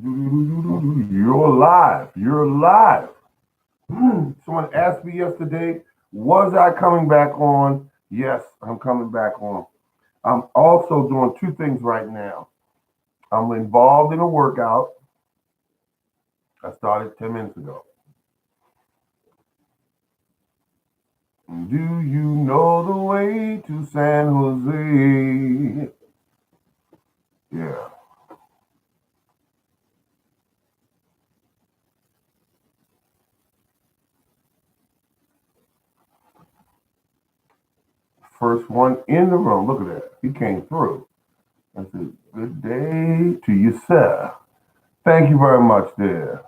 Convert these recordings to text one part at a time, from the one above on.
You're alive. You're alive. Someone asked me yesterday, was I coming back on? Yes, I'm coming back on. I'm also doing two things right now. I'm involved in a workout. I started 10 minutes ago. Do you know the way to San Jose? Yeah. First one in the room. Look at that. He came through. I said, good day to you, sir. Thank you very much there.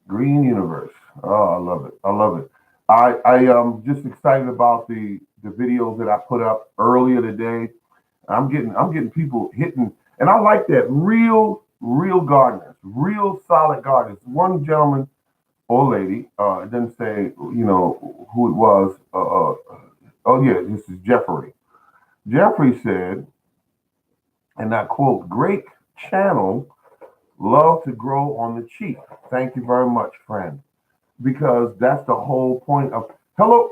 Green Universe. Oh, I love it. I love it. I am just excited about the videos that I put up earlier today. I'm getting people hitting, and I like that real gardeners, real solid gardeners. One gentleman or lady, it doesn't say who it was. Oh yeah, this is Jeffrey. Jeffrey said, and I quote, "Great channel, love to grow on the cheap. Thank you very much, friend." Because that's the whole point of hello.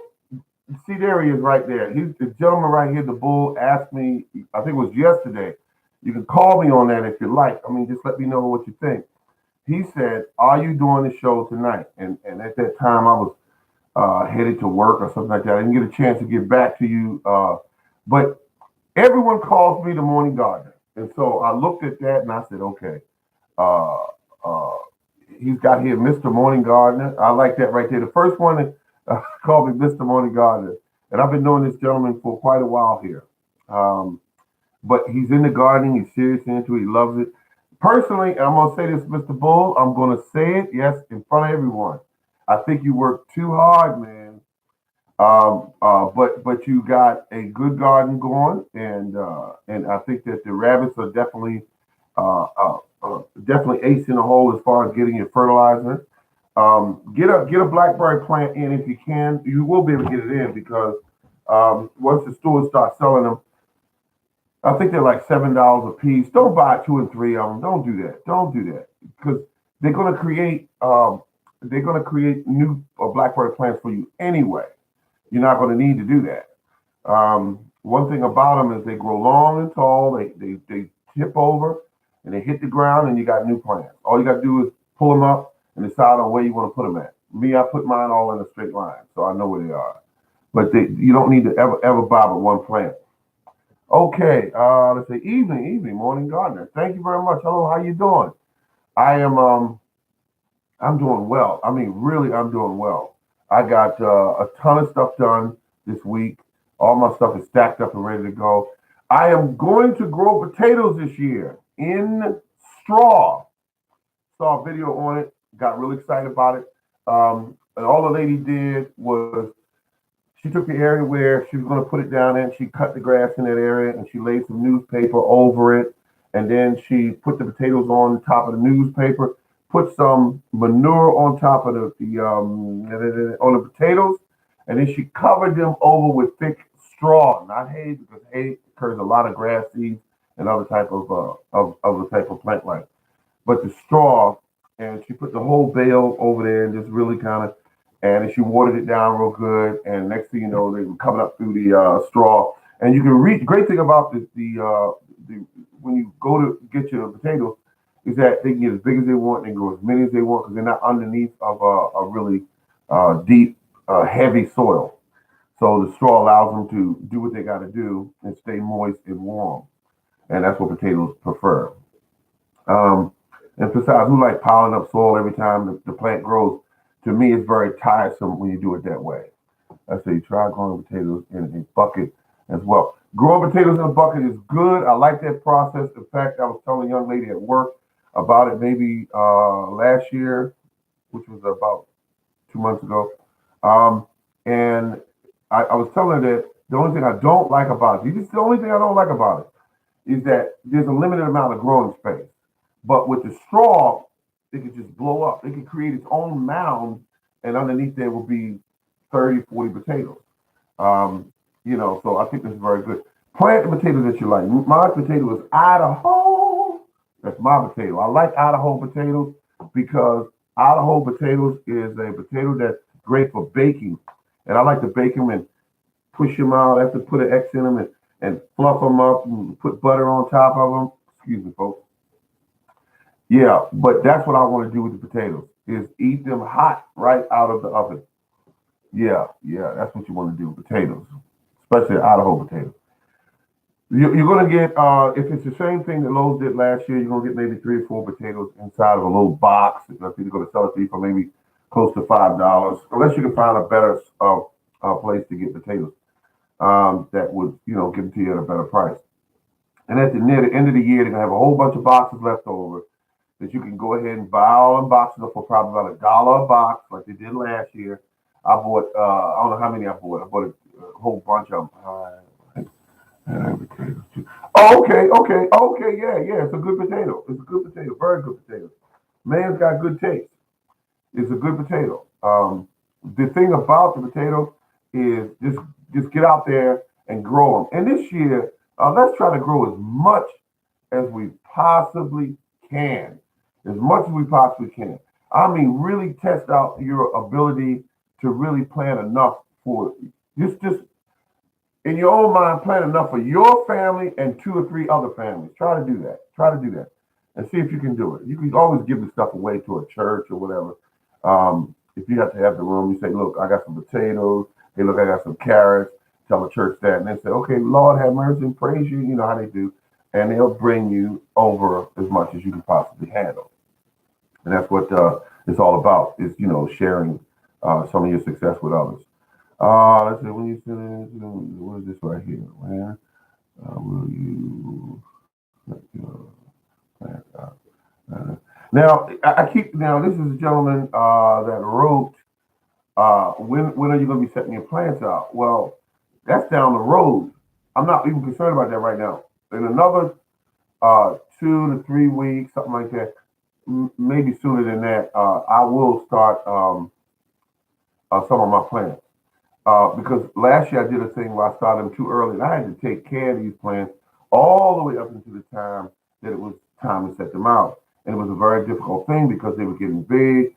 See, there he is right there. He's the gentleman right here. The bull asked me, I think it was yesterday. You can call me on that if you like. I mean, just let me know what you think. He said, "Are you doing the show tonight?" And at that time, I was headed to work or something like that. I didn't get a chance to get back to you. But everyone calls me the morning gardener. And so I looked at that and I said, okay, uh, uh, he's got here Mr. Morning Gardener. I like that right there. The first one that called me Mr. Morning Gardener. And I've been knowing this gentleman for quite a while here. Um, but he's in the gardening. He's serious into it. He loves it. Personally, I'm going to say this, Mr. Bull. I'm going to say it, yes, in front of everyone. I think you work too hard, man. But you got a good garden going, and I think that the rabbits are definitely ace in the hole as far as getting your fertilizer. Get a blackberry plant in if you can. You will be able to get it in because once the stores start selling them, I think they're like $7 a piece. Don't buy two and three of them. Don't do that. Don't do that because they're going to create new blackberry plants for you anyway. You're not going to need to do that. One thing about them is they grow long and tall. They tip over and they hit the ground, and you got new plants. All you got to do is pull them up and decide on where you want to put them at. Me, I put mine all in a straight line, so I know where they are. But you don't need to ever buy but one plant. Okay, let's say evening, morning gardener. Thank you very much. Hello, how you doing? I am I'm doing well. I mean, really, I'm doing well. I got a ton of stuff done this week. All my stuff is stacked up and ready to go. I am going to grow potatoes this year in straw. Saw a video on it. Got really excited about it. And all the lady did was she took the area where she was going to put it down in. She cut the grass in that area and she laid some newspaper over it. And then she put the potatoes on top of the newspaper, put some manure on top of on the potatoes, and then she covered them over with thick straw, not hay, because hay occurs a lot of grass seeds and other type of other type of plant life. But the straw, and she put the whole bale over there and just really kind of, and then she watered it down real good. And next thing you know, they were coming up through the straw. And you can reach. Great thing about the when you go to get your potatoes is that they can get as big as they want and grow as many as they want because they're not underneath of a really deep, heavy soil. So the straw allows them to do what they got to do and stay moist and warm, and that's what potatoes prefer. Um, and besides, who like piling up soil every time the plant grows? To me, it's very tiresome when you do it that way. I say try growing potatoes in a bucket as well. Growing potatoes in a bucket is good. I like that process. In fact, I was telling a young lady at work about it maybe last year, which was about 2 months ago. And I was telling her that the only thing I don't like about it, this is the only thing I don't like about it, is that there's a limited amount of growing space. But with the straw, it could just blow up. It could create its own mound, and underneath there will be 30, 40 potatoes. So I think that's very good. Plant the potatoes that you like. My potato is Idaho. That's my potato. I like Idaho potatoes because Idaho potatoes is a potato that's great for baking. And I like to bake them and push them out. I have to put an X in them and fluff them up and put butter on top of them. Excuse me, folks. Yeah, but that's what I want to do with the potatoes is eat them hot right out of the oven. Yeah, yeah, that's what you want to do with potatoes, especially Idaho potatoes. You're going to get, if it's the same thing that Lowe's did last year, you're going to get maybe 3 or 4 potatoes inside of a little box. I think they're going to sell it to you for maybe close to $5, unless you can find a better place to get potatoes that would, give them to you at a better price. And at the near the end of the year, they're going to have a whole bunch of boxes left over that you can go ahead and buy all them boxes up for probably about $1 a box, like they did last year. I bought, I don't know how many I bought. I bought a whole bunch of them. Oh, okay, yeah, yeah. It's a good potato. It's a good potato, very good potato. Man's got good taste. It's a good potato. The thing about the potato is just get out there and grow them. And this year, let's try to grow as much as we possibly can, as much as we possibly can. I mean, really test out your ability to really plant enough for just in your own mind, plan enough for your family and 2 or 3 other families. Try to do that. Try to do that, and see if you can do it. You can always give the stuff away to a church or whatever. If you have to have the room, you say, "Look, I got some potatoes. Hey, look, I got some carrots." Tell the church that, and they say, "Okay, Lord have mercy and praise you." You know how they do, and they'll bring you over as much as you can possibly handle. And that's what it's all about. Is sharing some of your success with others. Let's see. When you say, what is this right here? Where will you let your plant out? Now, I keep. Now, this is a gentleman that wrote. When are you going to be setting your plants out? Well, that's down the road. I'm not even concerned about that right now. In another 2 to 3 weeks, something like that, maybe sooner than that, I will start some of my plants. Because last year I did a thing where I started them too early, and I had to take care of these plants all the way up into the time that it was time to set them out. And it was a very difficult thing because they were getting big.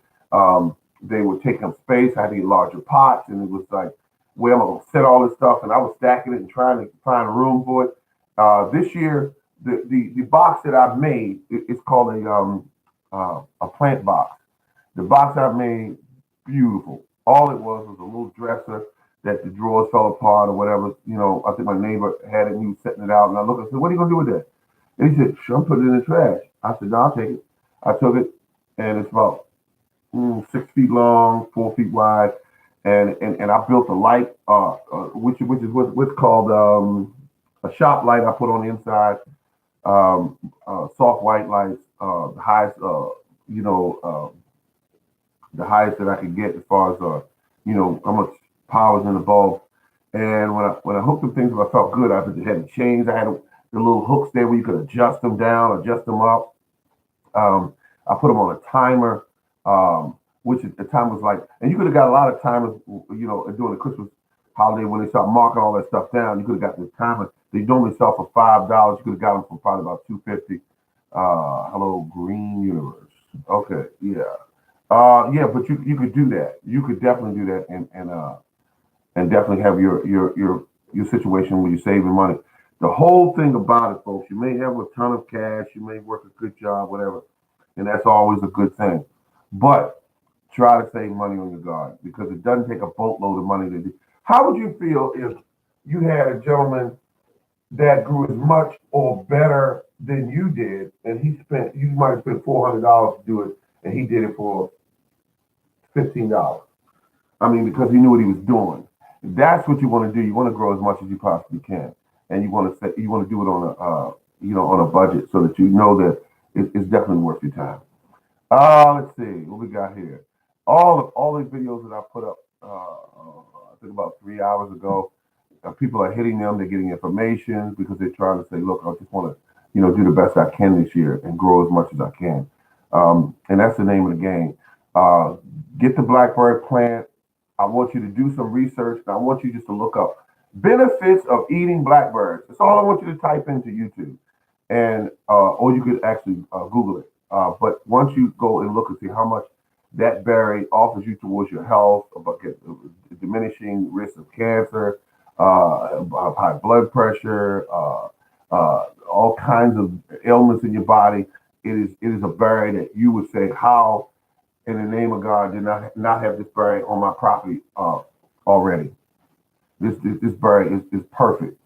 They were taking up space. I had to get larger pots, and it was like, where am I going to set all this stuff? And I was stacking it and trying to find room for it. This year, the box that I've made, it's called a plant box. The box I've made, beautiful. All it was a little dresser that the drawers fell apart or whatever. I think my neighbor had it and he was setting it out. And I looked and said, "What are you going to do with that?" And he said, "Sure, I'm putting it in the trash." I said, "No, I'll take it." I took it, and it's about 6 feet long, 4 feet wide. And I built a light, which is what's called a shop light I put on the inside, soft white lights, the highest, the highest that I could get as far as how much power is in the bulb. And when I hooked the things up, I felt good. I had the chains. I had the little hooks there where you could adjust them down, adjust them up. I put them on a timer, which at the time was like, and you could have got a lot of timers, during the Christmas holiday when they start marking all that stuff down. You could have got the timer. They normally sell for $5. You could have got them for probably about $2.50. Hello, Green Universe. Okay, yeah. Yeah, but you could do that. You could definitely do that, and definitely have your situation where you're saving money. The whole thing about it, folks, you may have a ton of cash, you may work a good job, whatever, and that's always a good thing. But try to save money on your garden because it doesn't take a boatload of money to do. How would you feel if you had a gentleman that grew as much or better than you did, and you might have spent $400 to do it, and he did it for $15. I mean, because he knew what he was doing. That's what you want to do. You want to grow as much as you possibly can, and you want to do it on on a budget so that you know that it's definitely worth your time. Let's see what we got here. All these videos that I put up, I think about 3 hours ago. People are hitting them. They're getting information because they're trying to say, "Look, I just want to, do the best I can this year and grow as much as I can." And that's the name of the game. Get the blackberry plant. I want you to do some research. And I want you just to look up benefits of eating blackberries. That's all I want you to type into YouTube. and or you could actually Google it. But once you go and look and see how much that berry offers you towards your health, about diminishing risk of cancer, high blood pressure, all kinds of ailments in your body. It is a berry that you would say, how in the name of God did not have this berry on my property already? This berry is perfect.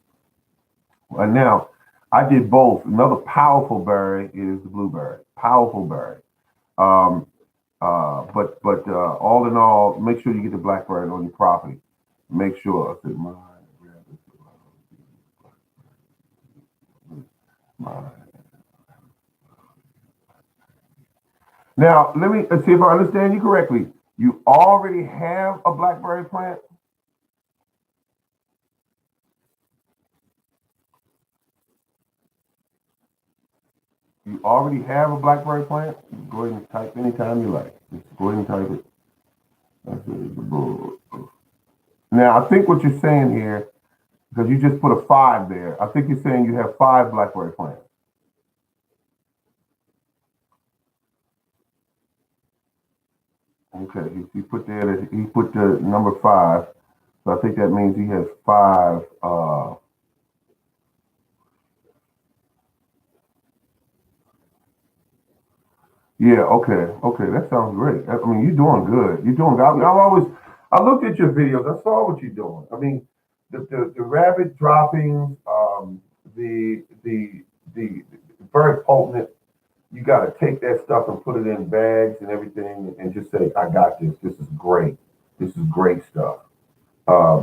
And now, I did both. Another powerful berry is the blueberry. Powerful berry. Um, but all in all, make sure you get the blackberry on your property. Make sure. I said, my. Now, let's see if I understand you correctly. You already have a blackberry plant? You already have a BlackBerry plant? Go ahead and type anytime you like. Just go ahead and type it. That's it. Now, I think what you're saying here, because you just put a 5 there, I think you're saying you have 5 BlackBerry plants. Okay, he put there that he put the number 5, so I think that means he has 5. Yeah, okay, that sounds great. I mean, you're doing good. You're doing good. I looked at your videos. I saw what you're doing. I mean, the rabbit droppings, the very potent. You got to take that stuff and put it in bags and everything, and just say, "I got this. This is great. This is great stuff."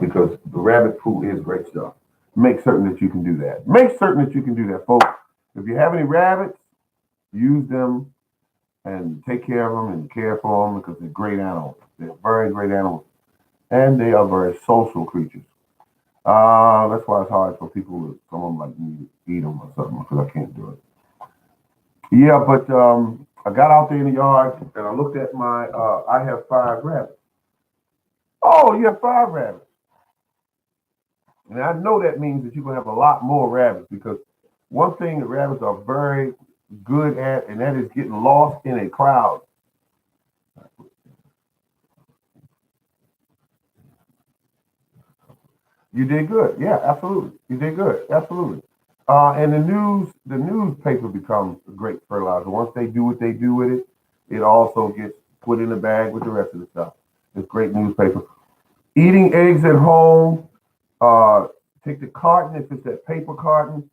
Because the rabbit poo is great stuff. Make certain that you can do that. Make certain that you can do that, folks. If you have any rabbits, use them and take care of them and care for them because they're great animals. They're very great animals, and they are very social creatures. That's why it's hard for people, some of them like me, to eat them or something because I can't do it. Yeah, but I got out there in the yard and I looked at my. I have 5 rabbits. Oh, you have 5 rabbits, and I know that means that you're gonna have a lot more rabbits because one thing that rabbits are very good at, and that is getting lost in a crowd. You did good. Yeah, absolutely. You did good. Absolutely. And the newspaper becomes a great fertilizer. Once they do what they do with it, it also gets put in a bag with the rest of the stuff. It's great newspaper. Eating eggs at home. Uh, take the carton if it's that paper carton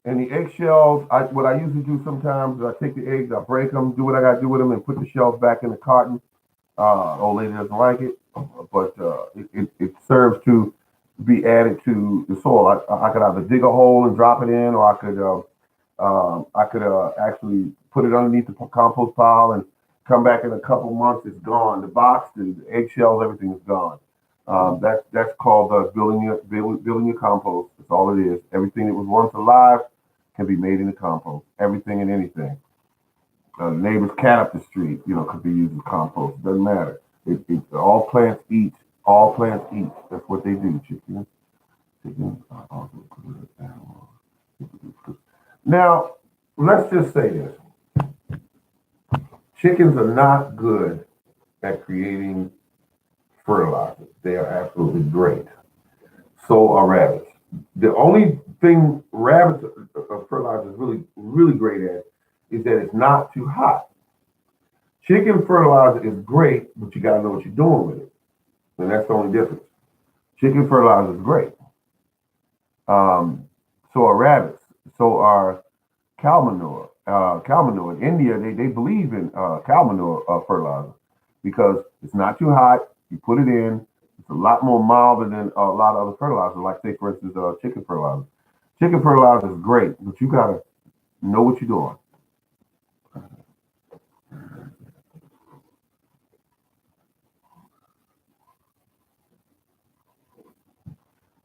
and the eggshells. What I usually do sometimes is I take the eggs, I break them, do what I got to do with them, and put the shells back in the carton. Old lady doesn't like it, but it serves to be added to the soil. I could either dig a hole and drop it in, or I could actually put it underneath the compost pile and come back in a couple months. It's gone. The box, the eggshells, everything is gone. That's called building your compost. That's all it is. Everything that was once alive can be made into compost. Everything and anything. Neighbor's cat up the street, could be used as compost. Doesn't matter. All plants eat. All plants eat. That's what they do. Chickens are also good animals. Now, let's just say this: chickens are not good at creating fertilizer. They are absolutely great. So are rabbits. The only thing rabbits fertilizer is really, really great at is that it's not too hot. Chicken fertilizer is great, but you got to know what you're doing with it. And that's the only difference. Chicken fertilizer is great. Um, so are rabbits. So are cow manure. Cow manure. In India, they believe in cow manure fertilizer because it's not too hot. You put it in. It's a lot more milder than a lot of other fertilizers, like, say, for instance, chicken fertilizer. Chicken fertilizer is great, but you got to know what you're doing.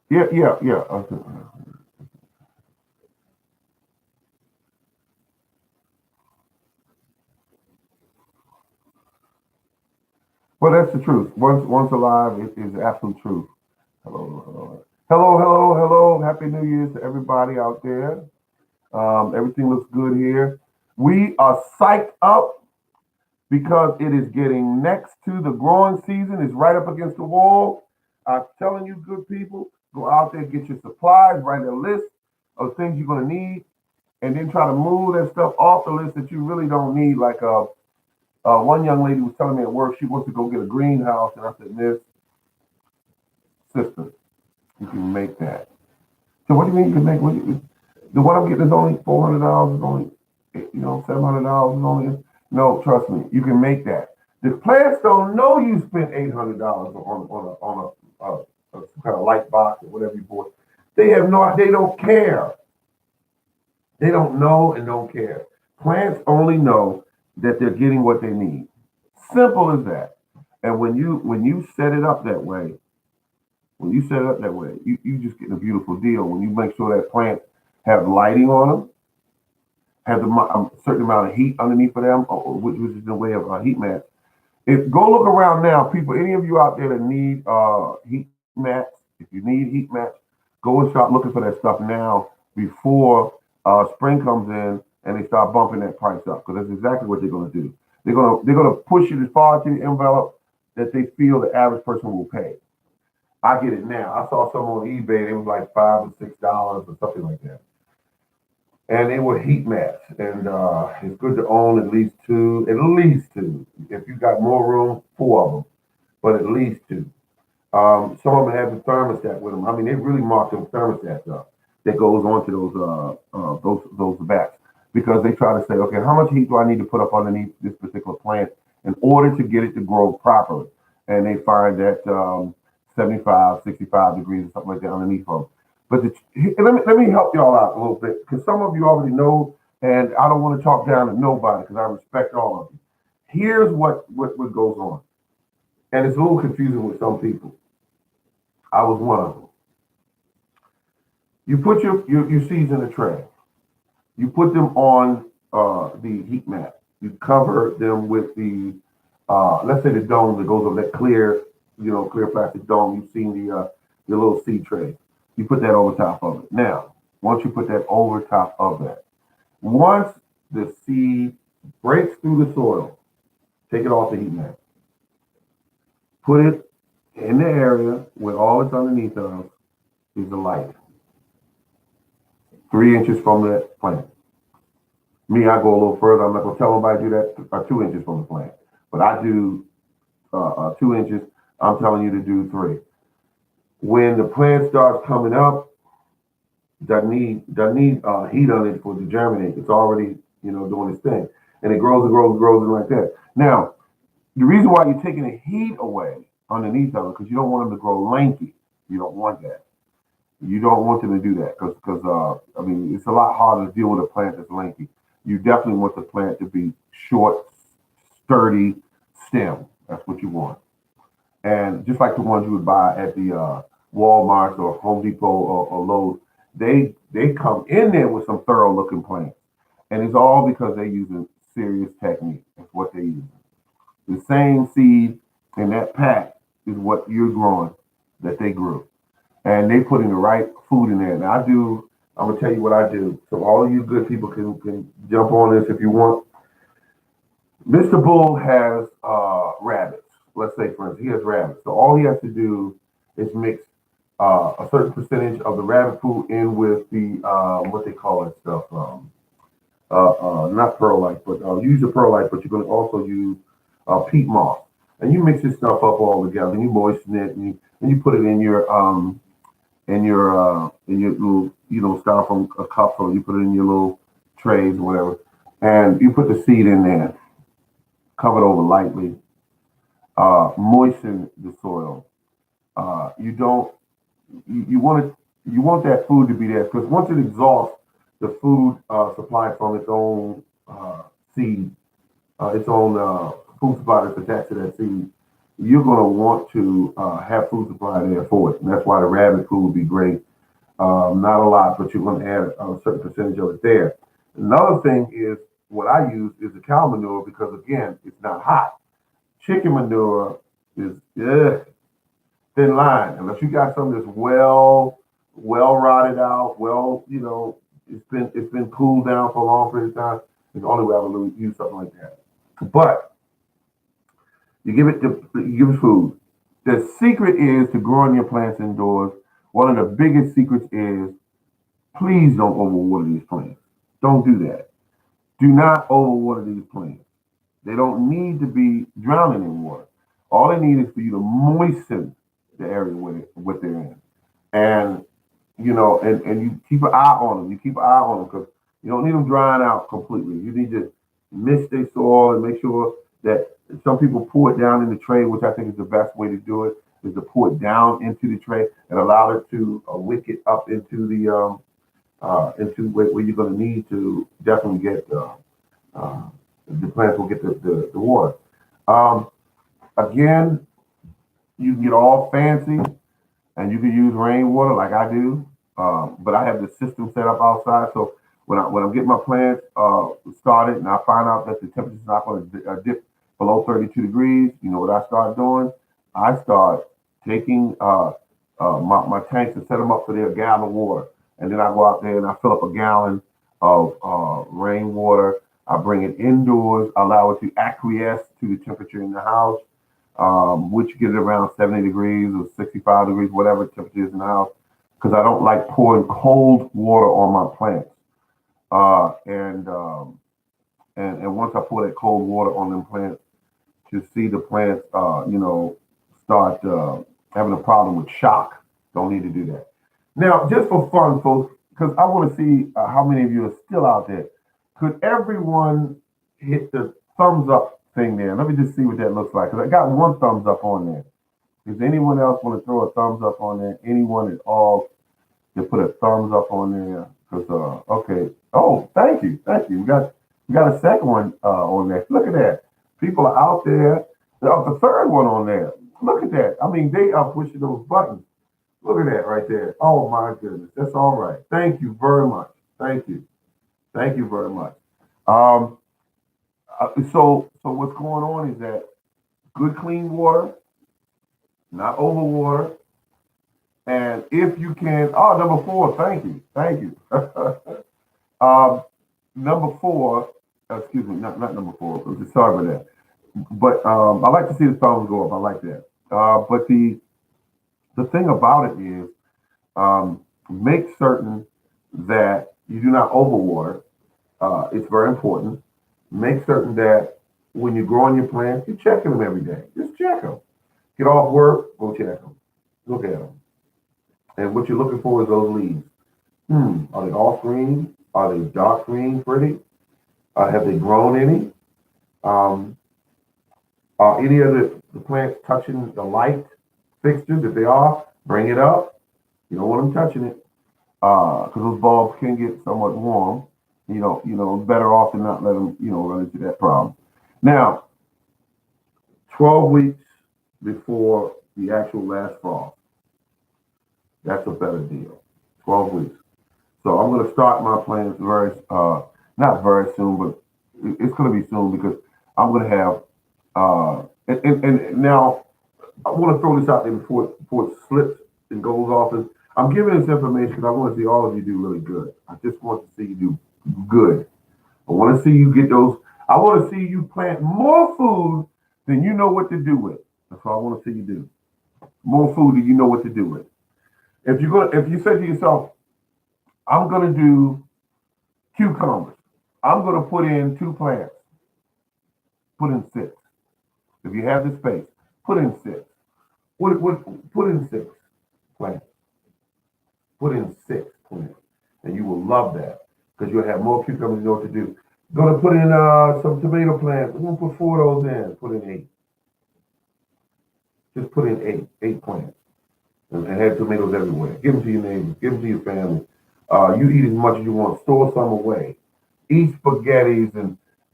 Yeah, yeah, yeah. Okay. Well, that's the truth. Once alive, it is absolute truth. Hello, hello, hello, hello, hello. Happy New Year's to everybody out there. Everything looks good here. We are psyched up because it is getting next to the growing season. It's right up against the wall. I'm telling you, good people, go out there, get your supplies, write a list of things you're going to need, and then try to move that stuff off the list that you really don't need. Like one young lady was telling me at work she wants to go get a greenhouse, and I said, Miss Sister, you can make that. So what do you mean you can make? The one I'm getting is only $400. Is only $700 is only. No, trust me, you can make that. The plants don't know you spent $800 on a kind of light box or whatever you bought. They have no. They don't care. They don't know and don't care. Plants only know that they're getting what they need. Simple as that. And when you set it up that way, you just get a beautiful deal. When you make sure that plants have lighting on them, have a certain amount of heat underneath of them, which is in the way of heat mats. If go look around now, people, any of you out there that need heat mats, if you need heat mats, go and start looking for that stuff now before spring comes in and they start bumping that price up because that's exactly what they're going to do. They're gonna push it as far to the envelope that they feel the average person will pay. I get it now. I saw some on eBay. It was like $5 or $6 or something like that, and they were heat mats. And it's good to own at least two. At least two. If you got more room, four of them, but at least two. Some of them have the thermostat with them. I mean, they really mark them thermostats up that goes onto those bats because they try to say, okay, how much heat do I need to put up underneath this particular plant in order to get it to grow properly? And they find that 75, 65 degrees or something like that underneath them. But let me help y'all out a little bit because some of you already know, and I don't want to talk down to nobody because I respect all of you. Here's what goes on, and it's a little confusing with some people. I was one of them. You put your seeds in a tray. You put them on the heat mat. You cover them with the let's say the dome that goes over that clear, clear plastic dome. You've seen the little seed tray. You put that over top of it. Now, once you put that over top of that, once the seed breaks through the soil, take it off the heat mat. Put it in the area where all it's underneath of is the light, 3 inches from the plant. Me, I go a little further. I'm not going to tell nobody to do that. 2 inches from the plant, but I do 2 inches. I'm telling you to do three. When the plant starts coming up, doesn't need heat on it for it to germinate. It's already doing its thing, and it grows and grows and grows and like that. Now, the reason why you're taking the heat away underneath of it because you don't want them to grow lanky. You don't want that. You don't want them to do that because I mean it's a lot harder to deal with a plant that's lanky. You definitely want the plant to be short, sturdy stem. That's what you want. And just like the ones you would buy at the Walmart or Home Depot or Lowe's, they come in there with some thorough looking plants, and it's all because they're using serious technique. That's what they use. The same seed in that pack is what you're growing that they grew, and they put in the right food in there. And I do. I'm gonna tell you what I do, so all of you good people can jump on this if you want. Mr. Bull has rabbits. Let's say, for instance, he has rabbits. So all he has to do is mix a certain percentage of the rabbit food in with the what they call it stuff. Not perlite, but use the perlite, but you're going to also use peat moss, and you mix this stuff up all together, and you moisten it, and you put it in your little styrofoam cups, or you put it in your little trays or whatever, and you put the seed in there, cover it over lightly, moisten the soil. You don't you want that food to be there because once it exhausts the food supply from its own seed, its own food supply that's attached to that seed, you're going to want to have food supply there for it. And that's why the rabbit food would be great. Not a lot, but you're going to add a certain percentage of it there. Another thing is what I use is the cow manure because again, it's not hot. Chicken manure is thin line unless you got something that's well rotted out, it's been cooled down for a long period of time. It's the only way I would really use something like that. But you give it food. The secret is to growing your plants indoors. One of the biggest secrets is please don't overwater these plants. Don't do that. Do not overwater these plants. They don't need to be drowning in water. All they need is for you to moisten the area what they're in. And and you keep an eye on them. You keep an eye on them because you don't need them drying out completely. You need to mix their soil and make sure that some people pour it down in the tray, which I think is the best way to do it, is to pour it down into the tray and allow it to wick it up into where you're going to need to definitely get uh, the plants will get the water. Um, Again, you can get all fancy and you can use rainwater like I do. But I have the system set up outside, so when I'm getting my plants started, and I find out that the temperature's not going to dip below 32 degrees, you know what I start doing? I start taking my tanks and set them up for their gallon of water, and then I go out there and I fill up a gallon of rainwater. I bring it indoors, allow it to acquiesce to the temperature in the house, which get it around 70 degrees or 65 degrees, whatever temperature is in the house, because I don't like pouring cold water on my plants. And once I pour that cold water on them plants, to see the plants, start having a problem with shock, don't need to do that. Now, just for fun, folks, because I want to see how many of you are still out there. Could everyone hit the thumbs up thing there? Let me just see what that looks like. Because I got one thumbs up on there. Does anyone else want to throw a thumbs up on there? Anyone at all to put a thumbs up on there? Because okay. Oh, thank you. We got a second one on there. Look at that. People are out there. There's the third one on there. Look at that. I mean, they are pushing those buttons. Look at that right there. Oh my goodness. That's all right. Thank you very much. Thank you. Thank you very much. Um, so what's going on is that good clean water, not over water, and if you can, number four, thank you. um, Number four, excuse me, not number four. Sorry about that. But I like to see the thumbs go up. I like that. But the thing about it is, make certain that you do not overwater. It's very important. Make certain that when you're growing your plants, you're checking them every day. Just check them. Get off work, go check them. Look at them. And what you're looking for is those leaves. Are they off green? Are they dark green, pretty? Have they grown any? Um, are any of the plants touching the light fixtures? If they are, bring it up. You don't want them touching it because those bulbs can get somewhat warm. Better off to not let them, run into that problem. Now, 12 weeks before the actual last frost, that's a better deal. 12 weeks. So I'm going to start my plans not very soon, but it's going to be soon because I'm going to have, and now I want to throw this out there before it slips and goes off. And I'm giving this information because I want to see all of you do really good. I just want to see you do good. I want to see you get those. I want to see you plant more food than you know what to do with. That's all I want to see you do. More food than you know what to do with. If you say to yourself, I'm gonna do cucumbers. I'm gonna put in two plants. Put in six. If you have the space, put in six. Put in six plants. Put in six plants, and you will love that because you'll have more cucumbers. You know what to do. Gonna put in some tomato plants. We're gonna put four of those in. Put in eight. Just put in eight plants, and have tomatoes everywhere. Give them to your neighbors. Give them to your family. You eat as much as you want. Store some away. Eat spaghettis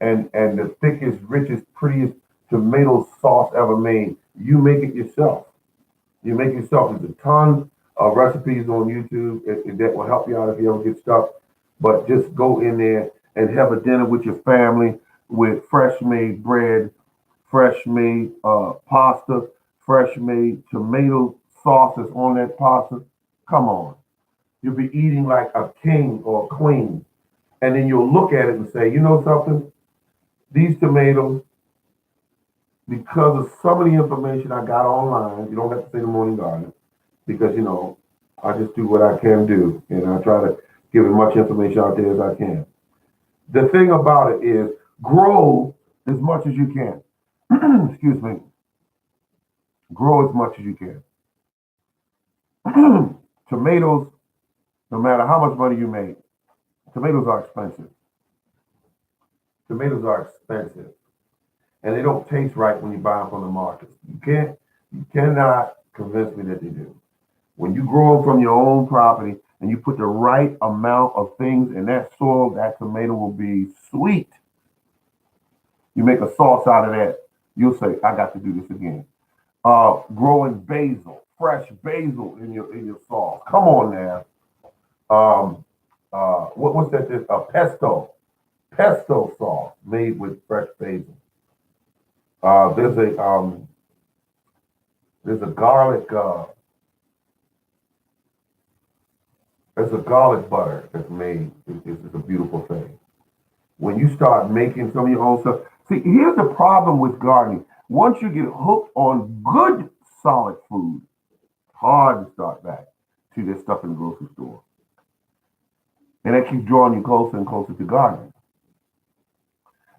and the thickest, richest, prettiest tomato sauce ever made. You make it yourself. You make it yourself. There's a ton of recipes on YouTube that will help you out if you ever get stuck. But just go in there and have a dinner with your family with fresh made bread, fresh made pasta, fresh made tomato sauces on that pasta. Come on. you'll be eating like a king or a queen. And then you'll look at it and say, you know something? These tomatoes, because of some of the information I got online, you don't have to say the morning garden, because, I just do what I can do. And I try to give as much information out there as I can. The thing about it is grow as much as you can. Excuse me. Grow as much as you can. Tomatoes, no matter how much money you make, tomatoes are expensive. Tomatoes are expensive. And they don't taste right when you buy them from the market. You cannot convince me that they do. When you grow them from your own property and you put the right amount of things in that soil, that tomato will be sweet. You make a sauce out of that, you'll say, I got to do this again. Growing basil, fresh basil in your sauce. Come on now. What's that? Pesto sauce made with fresh basil. Uh, there's a um, there's a garlic there's a garlic butter that's made. It's a beautiful thing. When you start making some of your own stuff, see, here's the problem with gardening. Once you get hooked on good solid food, it's hard to start back to this stuff in the grocery store, and that keeps drawing you closer and closer to gardening.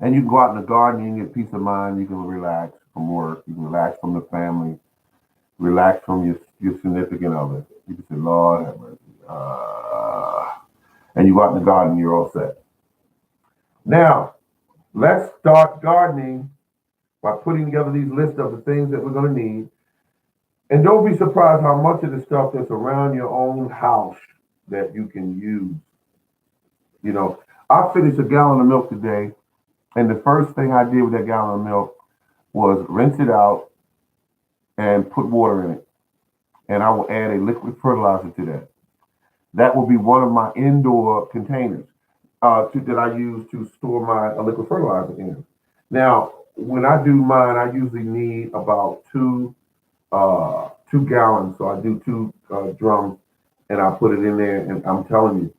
And you can go out in the garden and you get peace of mind. You can relax from work. You can relax from the family. Relax from your significant other. You can say, Lord have mercy. And you go out in the garden and you're all set. Now, let's start gardening by putting together these lists of the things that we're going to need. And don't be surprised how much of the stuff that's around your own house that you can use. I finished a gallon of milk today. And the first thing I did with that gallon of milk was rinse it out and put water in it. And I will add a liquid fertilizer to that. That will be one of my indoor containers that I use to store my liquid fertilizer in. Now, when I do mine, I usually need about 2 gallons. So I do two drums and I put it in there. And I'm telling you,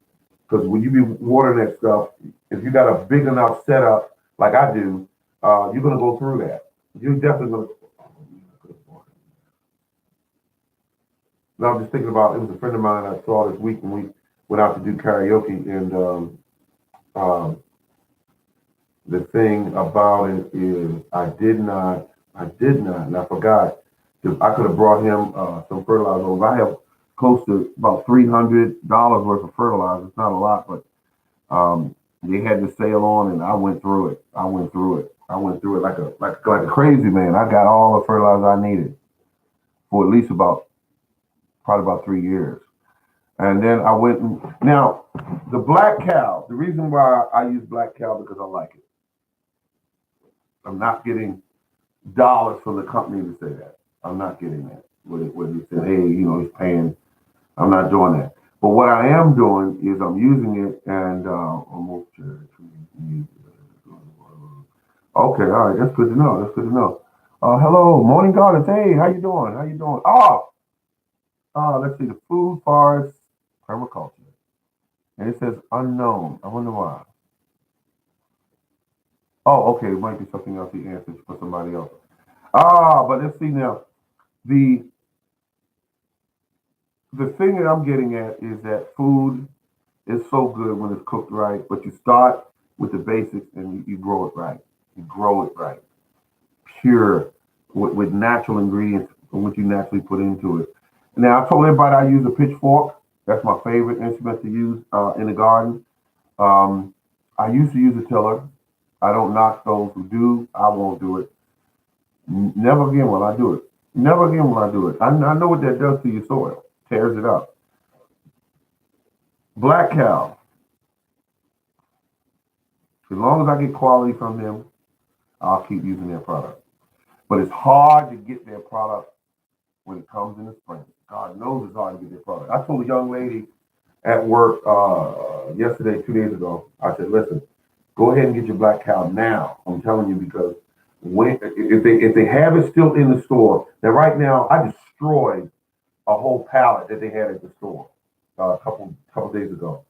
because when you be watering that stuff, if you got a big enough setup like I do, you're gonna go through that. You're definitely gonna. Now I'm just thinking about it was a friend of mine I saw this week when we went out to do karaoke, and the thing about it is I did not, and I forgot because I could have brought him some fertilizer over. I have close to about $300 worth of fertilizer. It's not a lot, but they had the sale on, and I went through it. I went through it like a crazy man. I got all the fertilizer I needed for at least probably about 3 years. And then I went now the black cow. The reason why I use black cow because I like it. I'm not getting dollars from the company to say that. I'm not getting that. Where they say, hey, he's paying. I'm not doing that. But what I am doing is I'm using it and almost. Okay, all right, that's good to know. That's good to know. Hello, morning gardens. Hey, how you doing? How you doing? Let's see, the food forest permaculture, and it says unknown. I wonder why. Oh, okay, it might be something else he answered for somebody else. But let's see now. The the thing that I'm getting at is that food is so good when it's cooked right, but you start with the basics and you grow it right. You grow it right, pure, with natural ingredients and what you naturally put into it. Now, I told everybody I use a pitchfork. That's my favorite instrument to use in the garden. Um, I used to use a tiller. I don't knock those who do. I won't do it. Never again will I do it. Never again will I do it. I know what that does to your soil. Tears it up. Black cow. As long as I get quality from them, I'll keep using their product. But it's hard to get their product when it comes in the spring. God knows it's hard to get their product. I told a young lady at work yesterday, 2 days ago, I said, listen, go ahead and get your black cow now. I'm telling you because if they have it still in the store, then right now I destroyed a whole pallet that they had at the store. a couple days ago.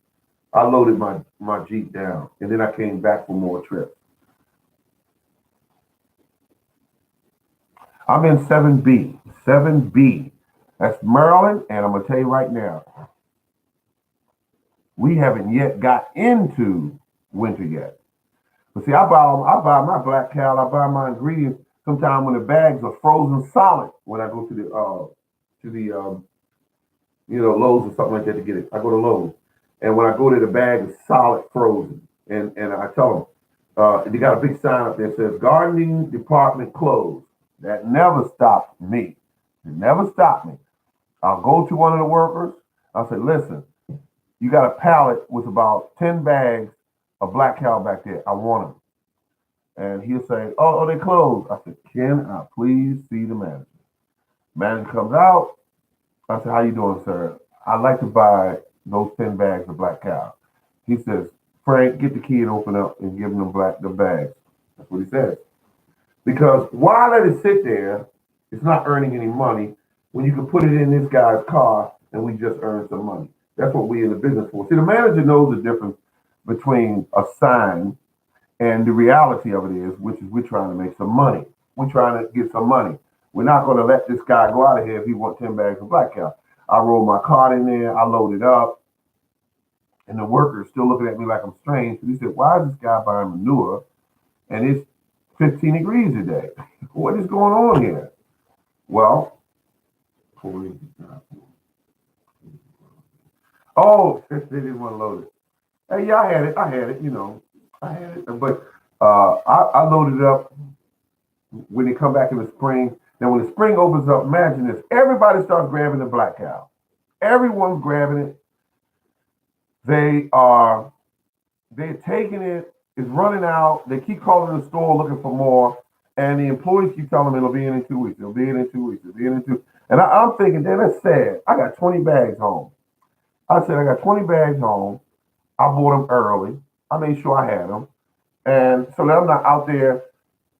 I loaded my Jeep down, and then I came back for more trips. I'm in 7B. 7B. That's Maryland, and I'm gonna tell you right now, we haven't yet got into winter yet. But see, I buy my black cow, I buy my ingredients sometimes when the bags are frozen solid when I go to the Lowe's or something like that to get it. I go to Lowe's, and when I go there, the bag is solid frozen, and I tell them they got a big sign up there that says gardening department closed. That never stopped me. It never stopped me. I'll go to one of the workers. I'll say, listen, you got a pallet with about 10 bags of black cow back there. I want them. And he'll say, oh, they closed. I said, can I please see the manager? Manager comes out. I said, how you doing, sir? I'd like to buy those 10 bags of black cow. He says, Frank, get the key and open up and give them the bags. That's what he says. Because why let it sit there? It's not earning any money when you can put it in this guy's car and we just earn some money. That's what we're in the business for. See, the manager knows the difference between a sign and the reality of it is, which is we're trying to make some money. We're trying to get some money. We're not going to let this guy go out of here if he wants 10 bags of black cow. I roll my cart in there, I load it up, and the worker's still looking at me like I'm strange. He said, why is this guy buying manure and it's 15 degrees today? What is going on here? Well, oh, they didn't want to load it. Hey, yeah, I had it, I had it. But I loaded it up when they come back in the spring. Now, when the spring opens up, imagine this. Everybody starts grabbing the black cow. Everyone's grabbing it. They're taking it. It's running out. They keep calling the store looking for more. And the employees keep telling them it'll be in 2 weeks. It'll be in 2 weeks. It'll be in 2 weeks. And I'm thinking, damn, that's sad. I got 20 bags home. I said, I got 20 bags home. I bought them early. I made sure I had them. And so that I'm not out there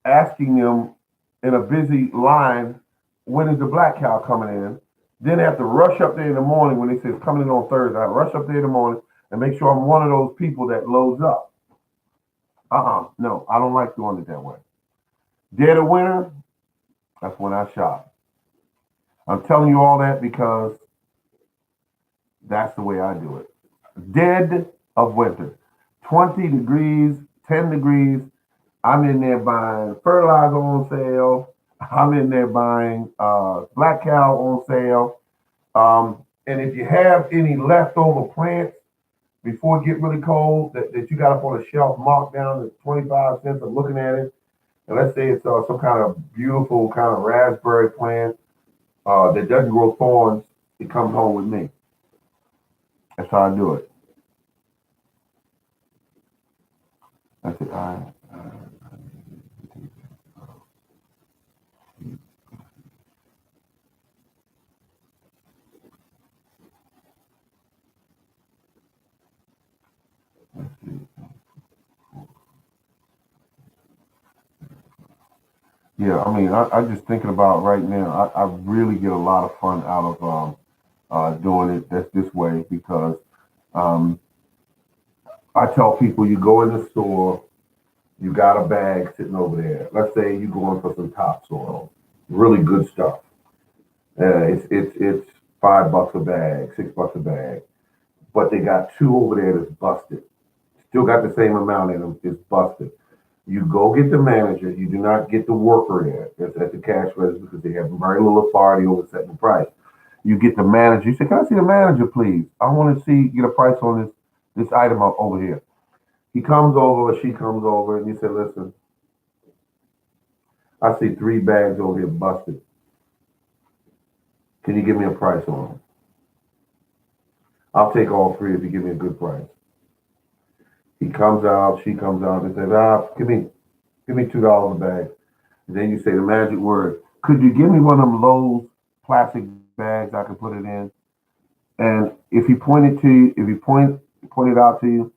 asking them in a busy line, when is the black cow coming in? Then I have to rush up there in the morning when they say it's coming in on Thursday. I rush up there in the morning and make sure I'm one of those people that loads up. No, I don't like doing it that way. Dead of winter, that's when I shop. I'm telling you all that because that's the way I do it. Dead of winter, 20 degrees, 10 degrees. I'm in there buying fertilizer on sale. I'm in there buying black cow on sale. And if you have any leftover plants before it get really cold that you got up on a shelf marked down at 25 cents, I'm looking at it. And let's say it's some kind of beautiful kind of raspberry plant that doesn't grow thorns, it comes home with me. That's how I do it. That's it. Yeah, I mean, I just thinking about right now. I really get a lot of fun out of doing it this way because um, I tell people you go in the store, you got a bag sitting over there. Let's say you going for some topsoil, really good stuff. It's $5 a bag, $6 a bag, but they got two over there that's busted. Still got the same amount in them. It's busted. You go get the manager. You do not get the worker there at the cash register because they have very little authority over setting the price. You get the manager. You say, "Can I see the manager, please? I want to get a price on this item up over here." He comes over or she comes over, and you say, "Listen, I see 3 bags over here busted. Can you give me a price on them? I'll take all 3 if you give me a good price." He comes out, she comes out, and says, give me $2 a bag. And then you say the magic word. Could you give me one of them Lowe's plastic bags I can put it in? And if he pointed to you, if he pointed out to you,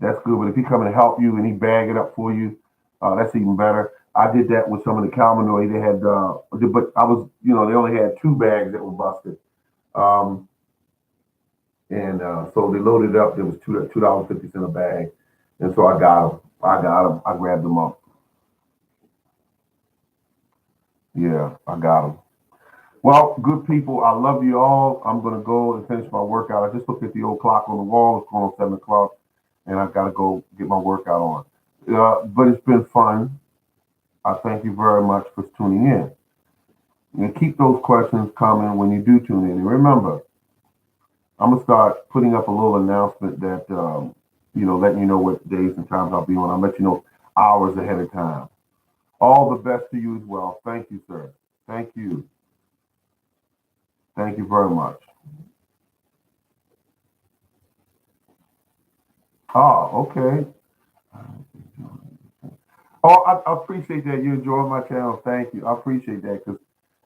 that's good. But if he come and help you and he bag it up for you, that's even better. I did that with some of the cow manure. They had, but I was, they only had 2 bags that were busted. Um, And so they loaded it up. There was $2.50 a bag, and so I got them. I got them. I grabbed them up. Yeah, I got them. Well, good people, I love you all. I'm gonna go and finish my workout. I just looked at the old clock on the wall. It's going on 7 o'clock, and I gotta go get my workout on. But it's been fun. I thank you very much for tuning in. And keep those questions coming when you do tune in. And remember, I'm gonna start putting up a little announcement that letting you know what days and times I'll be on. I'll let you know hours ahead of time. All the best to you as well. Thank you, sir. Thank you. Thank you very much. Oh, okay. Oh, I appreciate that. You enjoying my channel. Thank you. I appreciate that because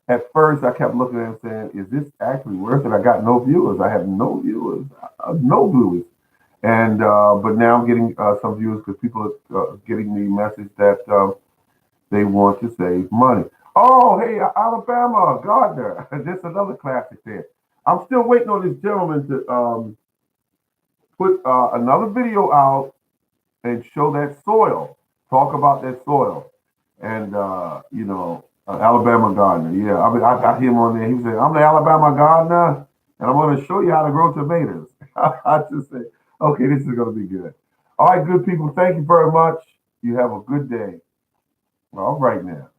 at first I kept looking at it and saying, is this actually worth it? I got no viewers. I have no viewers. No viewers. And but now I'm getting some viewers because people are getting me message that they want to save money. Oh, hey, Alabama, Gardner. This is another classic there. I'm still waiting on this gentleman to put another video out and show that soil. Talk about that soil. And Alabama gardener. Yeah, I mean, I got him on there. He said, "I'm the Alabama gardener, and I'm going to show you how to grow tomatoes." I just said, "Okay, this is going to be good." All right, good people. Thank you very much. You have a good day. All right now.